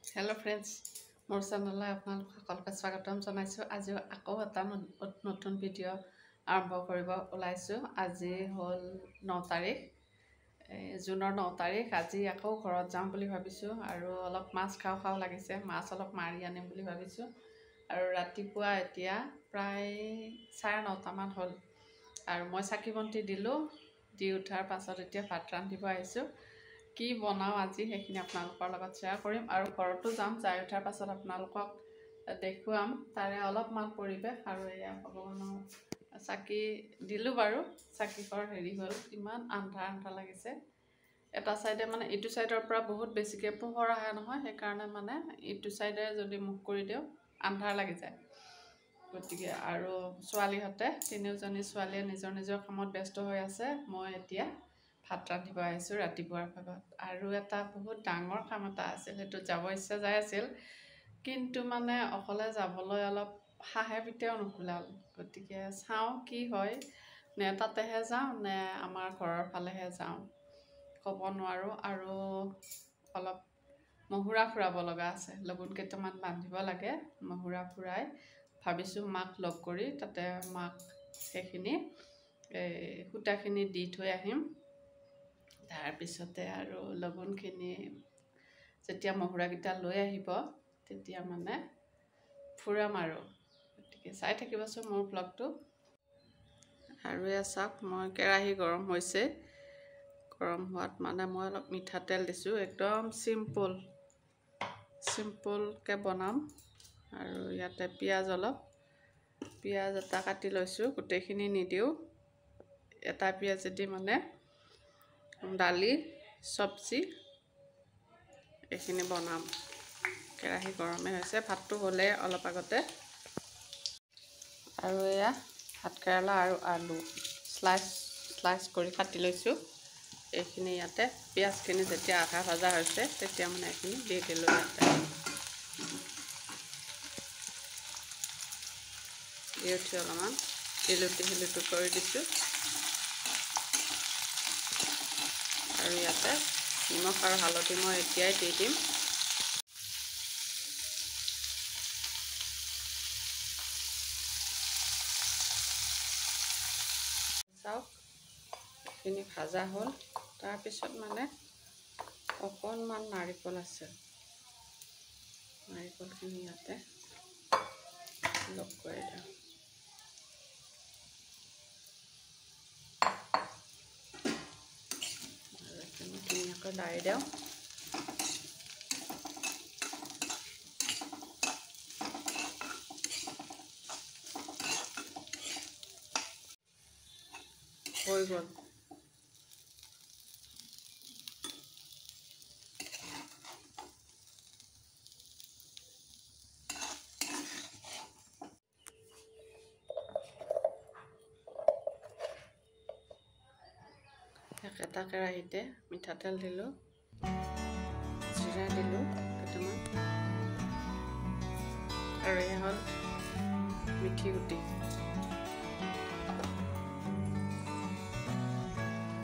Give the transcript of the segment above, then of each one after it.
Hello' friends, মোৰ চেনেললৈ আপোনালোক সকলোকে স্বাগতম জনাইছোঁ। আজিও আকৌ এটা নতুন ভিডিঅ' আৰম্ভ কৰিব ওলাইছোঁ। আজি হ'ল 9 তাৰিখ, জুনৰ 9 তাৰিখ। আজি আকৌ ঘৰত যাম বুলি ভাবিছোঁ আৰু অলপ মাছ খাওঁ খাওঁ লাগিছে। মাছ অলপ মাৰি আনিম বুলি ভাবিছোঁ। আৰু ৰাতিপুৱা এতিয়া প্ৰায় 9:30মান হ'ল আৰু মই চাকি বন্তি দিলোঁ। দি উঠাৰ পাছত এতিয়া ভাত ৰান্ধিব আহিছোঁ। কি বনাওঁ আজি সেইখিনি আপোনালোকৰ লগত শ্বেয়াৰ কৰিম আৰু ঘৰতো যাম। যাই উঠাৰ পাছত আপোনালোকক দেখুৱাম তাৰে অলপমান পৰিৱেশ। আৰু এয়া ভগৱানৰ চাকি দিলোঁ বাৰু। চাকিখৰ হ'ল, ইমান আন্ধাৰ লাগিছে। এটা চাইডে মানে ইটো চাইডৰ পৰা বহুত বেছিকৈ পোহৰ আহে নহয়, সেইকাৰণে মানে ইটো চাইডে যদি মুখ কৰি দিওঁ আন্ধাৰ লাগি যায়। গতিকে আৰু ছোৱালীহঁতে তিনিওজনী ছোৱালীয়ে নিজৰ নিজৰ কামত ব্যস্ত হৈ আছে। মই এতিয়া ভাত ৰান্ধিব আহিছোঁ ৰাতিপুৱাৰ ভাগত। আৰু এটা বহুত ডাঙৰ কাম এটা আছিল, সেইটোত যাব ইচ্ছা যাই আছিল, কিন্তু মানে অকলে যাবলৈ অলপ সাহে পিতেও নোকোলাল। গতিকে চাওঁ কি হয়, নে তাতেহে যাওঁ নে আমাৰ ঘৰৰ ফালেহে যাওঁ ক'ব নোৱাৰোঁ। আৰু অলপ মহুৰা ফুৰাব লগা আছে, লগুণ কেইটামান বান্ধিব লাগে। মহুৰা ফুৰাই ভাবিছোঁ মাক লগ কৰি তাতে মাক সেইখিনি সূতাখিনি দি থৈ আহিম। তাৰপিছতে আৰু লগুণখিনি যেতিয়া মহুৰাকেইটা লৈ আহিব তেতিয়া মানে ফুৰাম আৰু। গতিকে চাই থাকিবচোন মোৰ ব্লগটো। আৰু এয়া চাওক, মই কেৰাহী গৰম হৈছে। গৰম হোৱাত মানে মই অলপ মিঠাতেল দিছোঁ। একদম চিম্পলকৈ বনাম। আৰু ইয়াতে পিঁয়াজ এটা কাটি লৈছোঁ, গোটেইখিনি নিদিওঁ। এটা পিঁয়াজেদি মানে দালি, চব্জি এইখিনি বনাম। কেৰাহী গৰমে হৈছে, ভাতটো হ'লে অলপ আগতে। আৰু এয়া ভাতকেৰেলা আৰু আলু স্লাইচ কৰি কাটি লৈছোঁ। এইখিনি ইয়াতে পিঁয়াজখিনি যেতিয়া আধা ভজা হৈছে তেতিয়া মানে এইখিনি দি দিলোঁ। ইয়াতে দি উঠি অলপমান ইলুটি কৰি দিছোঁ। আৰু ইয়াতে নিমখ আৰু হালধি মই এতিয়াই দি দিম। চাওক, এইখিনি ভাজা হ'ল। তাৰপিছত মানে অকণমান নাৰিকল আছে, নাৰিকলখিনি ইয়াতে লগ কৰি দিওঁ। আৰু এইখিনি ধুনীয়াকৈ লাৰি দিওঁ। হৈ গ'ল। একেটা কেৰাহীতে মিঠাতেল দিলোঁ, জিৰা দিলোঁ কেইটামান, আৰু এয়া হ'ল মিঠি গুটি।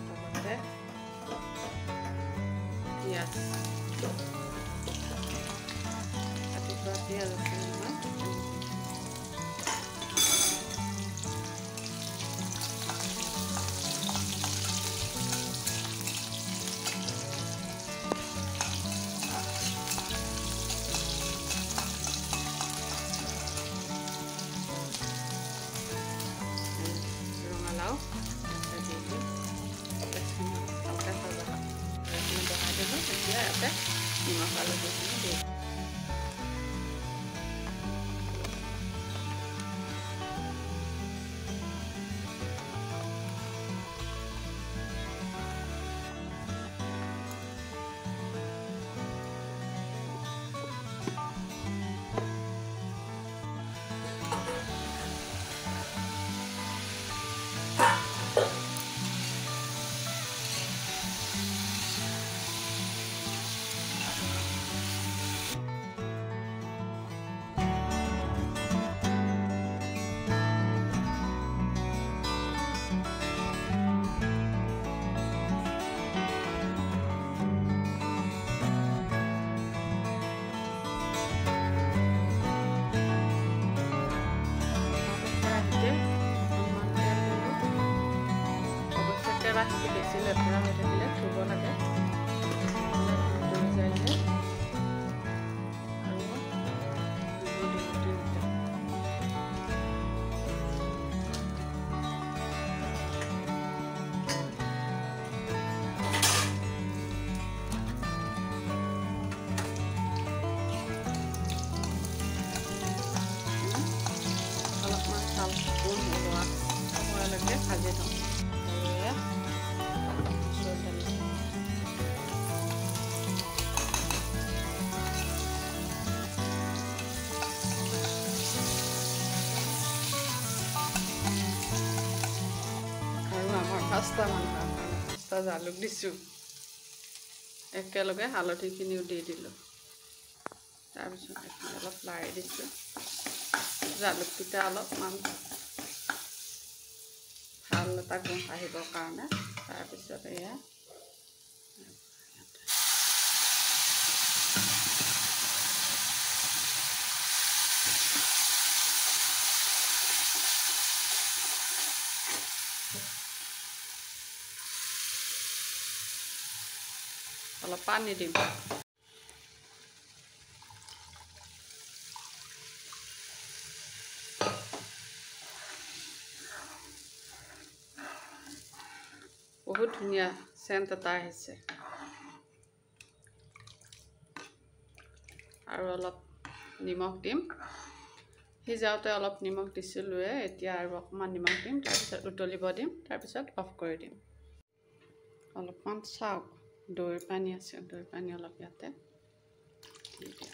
লগতে পিঁয়াজ কাটি থোৱা পিঁয়াজ আছে নহয়। ৰঙালাও দি দিম, ভালকৈ ভজা এইখিনি বহাই দিলোঁ। এতিয়া ইয়াতে নিমখ হালধিখিনি দি দিম। কেৰাহীটো বেছি লেতেৰা হৈ থাকিলে ধুব লাগে, ধুই যায় যে। আৰু অলপমান চাউল ওলোৱা সময়লৈকে ভাজি থওঁ। পাঁচটা জালুক দিছোঁ, একেলগে হালধিখিনিও দি দিলোঁ। তাৰপিছত এইখিনি অলপ লাৰি দিছোঁ, জালুককেইটা অলপমান ভাল এটা গোন্ধ আহিবৰ কাৰণে। তাৰপিছত এয়া অলপ পানী দিম। বহুত ধুনীয়া চেণ্ট এটা আহিছে। আৰু অলপ নিমখ দিম, সিজাওঁতে অলপ নিমখ দিছিলোঁৱে, এতিয়া আৰু অকণমান নিমখ দিম, তাৰপিছত উতলিব দিম, তাৰপিছত অফ কৰি দিম। অলপমান চাওক, দৈৰ পানী আছে, দৈৰ পানী অলপ ইয়াতে দি দিম।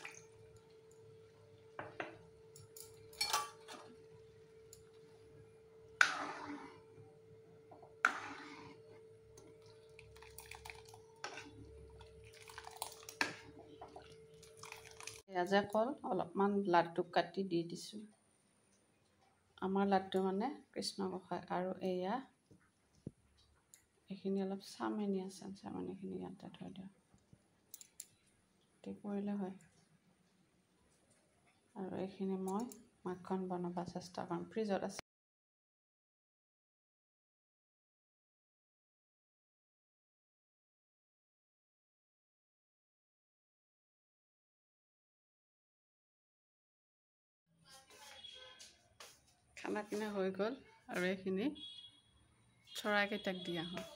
এয়া যে কল অলপমান লাড্ডু কাটি দি দিছোঁ। আমাৰ লাড্ডু মানে কৃষ্ণ গোসাঁই। আৰু এয়া এইখিনি অলপ চামনি আছে, চামনিখিনি ইয়াতে থৈ দিওঁ, কৰিলে হয়। আৰু এইখিনি মই মাখন বনাব চেষ্টা কৰিম, ফ্ৰিজত আছে। খানা পিনা হৈ গ'ল, আৰু এইখিনি চৰাইকেইটাক দিয়া হয়,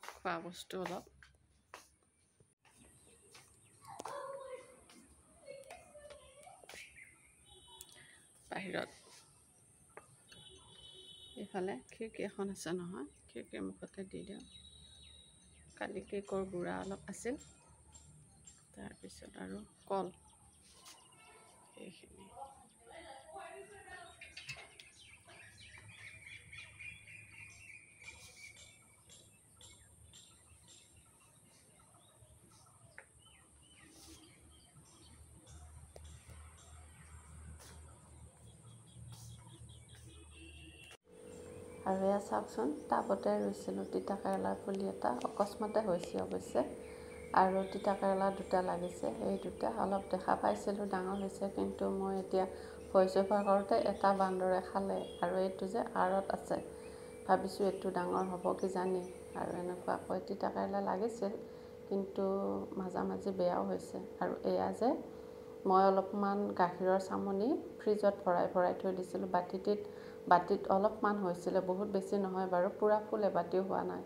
খোৱা বস্তু অলপ। বাহিৰত এইফালে খিৰিকী এখন আছে নহয়, খিৰিকীৰ মুখতে দি দিওঁ। কালি কেকৰ গুড়া অলপ আছিল, তাৰপিছত আৰু কল, এইখিনি। আৰু এয়া চাওকচোন, টাবতে ৰুইছিলোঁ তিতা কেৰেলাৰ পুলি এটা, অকস্মাতে হৈছে অৱশ্যে। আৰু তিতা কেৰেলা দুটা লাগিছে, এই দুটা অলপ দেখা পাইছিলোঁ ডাঙৰ হৈছে, কিন্তু মই এতিয়া ভইচ অভাৰ কৰোঁতে এটা বান্দৰে খালে। আৰু এইটো যে আঁৰত আছে, ভাবিছোঁ এইটো ডাঙৰ হ'ব কিজানি। আৰু এনেকুৱাকৈ তিতা কেৰেলা লাগিছিল, কিন্তু মাজে বেয়াও হৈছে। আৰু এয়া যে মই অলপমান গাখীৰৰ চামনি ফ্ৰিজত ভৰাই থৈ দিছিলোঁ বাতিত অলপমান হৈছিলে, বহুত বেছি নহয় বাৰু, পূৰা ফুল এবাতিও হোৱা নাই।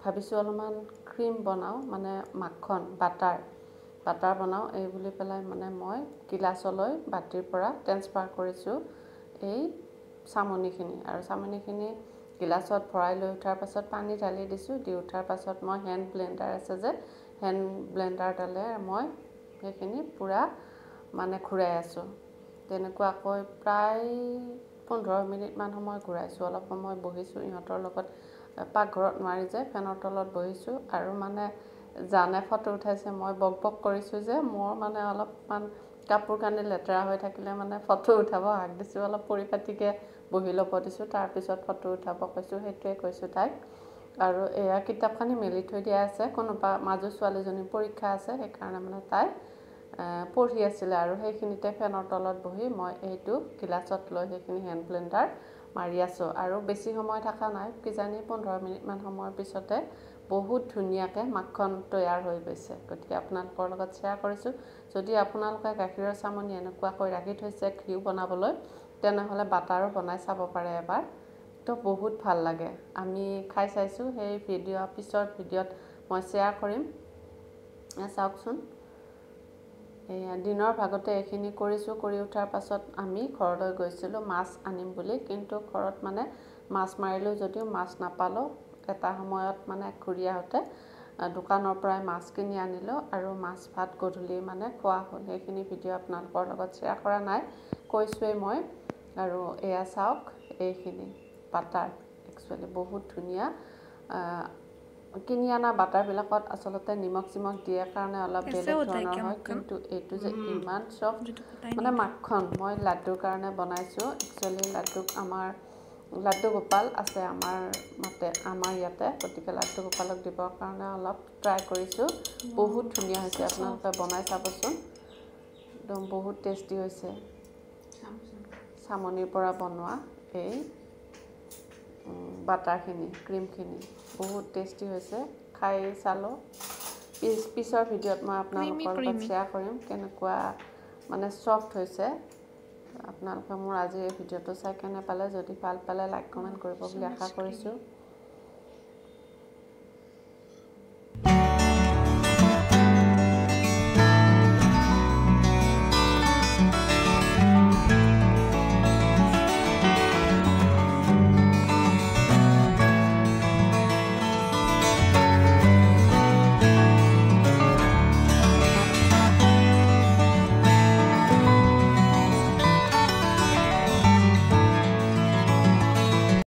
ভাবিছোঁ অলপমান ক্ৰীম বনাওঁ, মানে মাখন বাটাৰ বনাওঁ, এই বুলি পেলাই মানে মই গিলাচলৈ বাতিৰ পৰা ট্ৰেন্সফাৰ কৰিছোঁ এই চামনিখিনি। আৰু চামনিখিনি গিলাচত ভৰাই লৈ উঠাৰ পাছত পানী ঢালি দিছোঁ, দি উঠাৰ পাছত মই হেণ্ড ব্লেণ্ডাৰ আছে যে, হেণ্ড ব্লেণ্ডাৰডালে মই সেইখিনি পূৰা মানে ঘূৰাই আছোঁ। তেনেকুৱাকৈ প্ৰায় 15 মিনিটমান সময় ঘূৰাইছোঁ। অলপ সময় বহিছোঁ ইহঁতৰ লগত, পাকঘৰত নোৱাৰি যে ফেনৰ তলত বহিছোঁ। আৰু মানে জানে ফটো উঠাইছে, মই বক কৰিছোঁ যে মোৰ মানে অলপমান কাপোৰ কানি লেতেৰা হৈ থাকিলে মানে ফটো উঠাব হাক দিছোঁ, অলপ পৰিপাটিকৈ বহি ল'ব দিছোঁ, তাৰপিছত ফটো উঠাব কৈছোঁ, সেইটোৱে কৈছোঁ তাইক। আৰু এয়া কিতাপখিনি মেলি থৈ দিয়া আছে, কোনোবা মাজু ছোৱালীজনীৰ পৰীক্ষা আছে, সেইকাৰণে মানে তাই পঢ়ি আছিলে। আৰু সেইখিনিতে ফেনৰ তলত বহি মই এইটো গিলাচত লৈ সেইখিনি হেণ্ড ব্লেণ্ডাৰ মাৰি আছোঁ আৰু বেছি সময় থকা নাই, কিজানি 15 মিনিটমান সময়ৰ পিছতে বহুত ধুনীয়াকৈ মাখন তৈয়াৰ হৈ গৈছে। গতিকে আপোনালোকৰ লগত শ্বেয়াৰ কৰিছোঁ। যদি আপোনালোকে গাখীৰৰ চামনি এনেকুৱাকৈ ৰাখি থৈছে ঘিউ বনাবলৈ, তেনেহ'লে বাটাৰো বনাই চাব পাৰে এবাৰ। তো বহুত ভাল লাগে। আমি খাই চাইছোঁ, সেই পিছৰ ভিডিঅ'ত মই শ্বেয়াৰ কৰিম। চাওকচোন, এয়া দিনৰ ভাগতে এইখিনি কৰিছোঁ। কৰি উঠাৰ পাছত আমি ঘৰলৈ গৈছিলোঁ মাছ আনিম বুলি, কিন্তু ঘৰত মানে মাছ মাৰিলোঁ যদিও মাছ নাপালোঁ। এটা সময়ত মানে ঘূৰি আহোঁতে দোকানৰ পৰাই মাছ কিনি আনিলোঁ আৰু মাছ ভাত গধূলি মানে খোৱা হ'ল। সেইখিনি ভিডিঅ' আপোনালোকৰ লগত শ্বেয়াৰ কৰা নাই, কৈছোঁৱেই মই। আৰু এয়া চাওক, এইখিনি বাটাৰ একচুৱেলি বহুত ধুনীয়া। কিনি অনা বাটাৰবিলাকত আচলতে নিমখ চিমখ দিয়ে কাৰণে অলপ বেলেগ ধৰণৰ হয়, কিন্তু এইটো যে ইমান চফ্ট মানে মাখন। মই লাড্ডুৰ কাৰণে বনাইছোঁ। একচুৱেলি আমাৰ লাড্ডু গোপাল আছে আমাৰ ইয়াতে, গতিকে লাড্ডু গোপালক দিবৰ কাৰণে অলপ ট্ৰাই কৰিছোঁ। বহুত ধুনীয়া হৈছে, আপোনালোকে বনাই চাবচোন। একদম বহুত টেষ্টি হৈছে। চামনিৰ পৰা বনোৱা এই বাটাৰখিনি, ক্ৰীমখিনি বহুত টেষ্টি হৈছে। খাই চালোঁ। পিছৰ ভিডিঅ'ত মই আপোনালোকৰ লগত শ্বেয়াৰ কৰিম কেনেকুৱা মানে চফ্ট হৈছে। আপোনালোকে মোৰ আজি এই ভিডিঅ'টো চাই কেনে পালে, যদি ভাল পালে লাইক কমেণ্ট কৰিব বুলি আশা কৰিছোঁ।